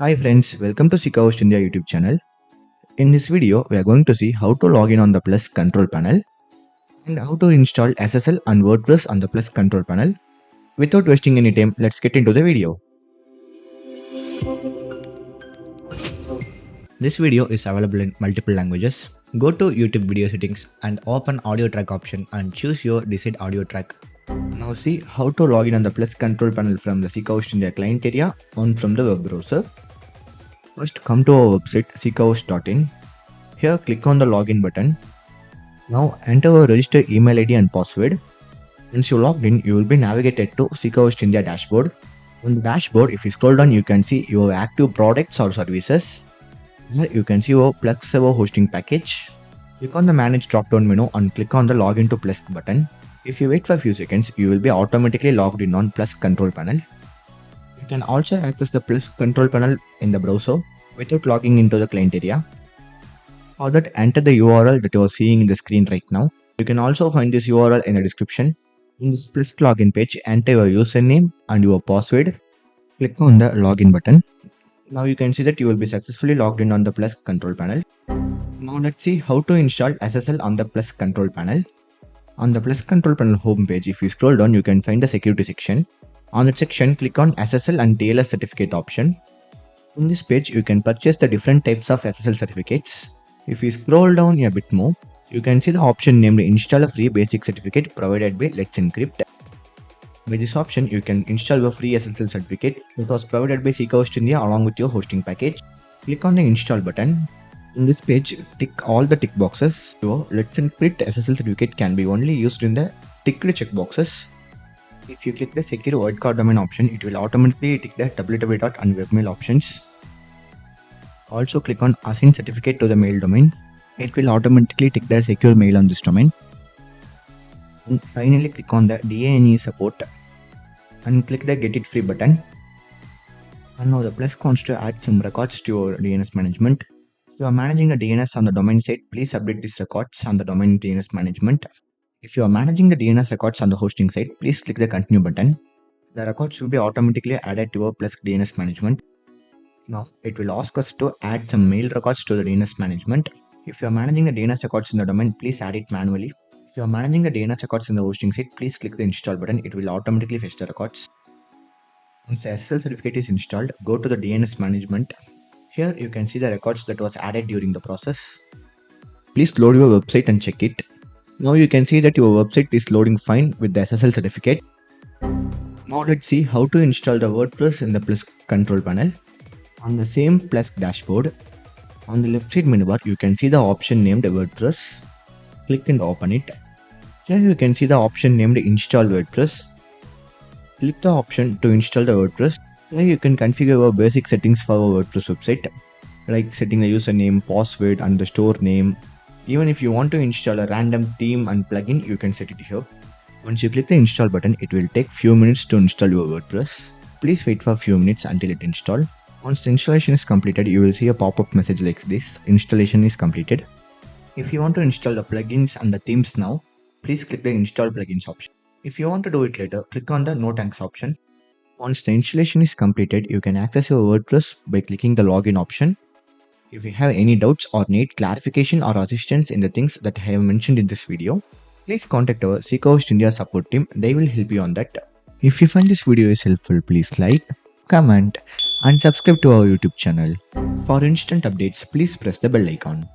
Hi friends, welcome to SeekaHost India YouTube channel. In this video, we are going to see how to log in on the Plesk control panel and how to install SSL and WordPress on the Plesk control panel. Without wasting any time, let's get into the video. This video is available in multiple languages. Go to YouTube video settings and open audio track option and choose your desired audio track. Now see how to log in on the Plesk control panel from the SeekaHost India client area on from the web browser. First come to our website seekahost.in. Here click on the login button. Now enter your registered email ID and password. Once you logged in, you will be navigated to SeekaHost India dashboard. On the dashboard, if you scroll down, you can see your active products or services. Here you can see your Plesk server hosting package. Click on the manage drop-down menu and click on the login to Plesk button. If you wait for a few seconds, you will be automatically logged in on Plesk control panel. You can also access the Plesk control panel in the browser without logging into the client area. For that, enter the URL that you are seeing in the screen right now. You can also find this URL in the description. In this Plesk login page, enter your username and your password. Click on the login button. Now you can see that you will be successfully logged in on the Plesk control panel. Now let's see how to install SSL on the Plesk control panel. On the Plesk control panel home page, if you scroll down, you can find the security section. On that section, click on SSL and TLS certificate option. In this page, you can purchase the different types of SSL certificates. If you scroll down a bit more, you can see the option named Install a free basic certificate provided by Let's Encrypt. With this option, you can install your free SSL certificate that was provided by SeekaHost India along with your hosting package. Click on the install button. In this page, tick all the tick boxes. Your Let's Encrypt SSL certificate can be only used in the ticked checkboxes. If you click the secure wildcard domain option, it will automatically tick the www and webmail options. Also click on assign certificate to the mail domain. It will automatically tick the secure mail on this domain. And finally click on the DNS support and click the get it free button. And now the Plesk wants to add some records to your DNS management. If you are managing the DNS on the domain side, please update these records on the domain DNS management. If you are managing the DNS records on the hosting side, please click the continue button. The records will be automatically added to your Plesk DNS management. Now it will ask us to add some mail records to the DNS management. If you are managing the DNS records in the domain, please add it manually. If you are managing the DNS records in the hosting side, please click the install button. It will automatically fetch the records. Once the SSL certificate is installed, go to the DNS management. Here you can see the records that was added during the process. Please load your website and check it. Now you can see that your website is loading fine with the SSL certificate. Now let's see how to install the WordPress in the Plesk control panel. On the same Plesk dashboard, on the left side menu bar, you can see the option named WordPress. Click and open it. Here you can see the option named Install WordPress. Click the option to install the WordPress. Here you can configure your basic settings for our WordPress website, like setting the username, password and the store name. Even if you want to install a random theme and plugin, you can set it here. Once you click the install button, it will take few minutes to install your WordPress. Please wait for a few minutes until it installs. Once the installation is completed, you will see a pop-up message like this: installation is completed. If you want to install the plugins and the themes now, please click the install plugins option. If you want to do it later, click on the no thanks option. Once the installation is completed, you can access your WordPress by clicking the login option. If you have any doubts or need clarification or assistance in the things that I have mentioned in this video, please contact our SeekaHost India support team. They will help you on that. If you find this video is helpful, please like, comment and subscribe to our YouTube channel. For instant updates, please press the bell icon.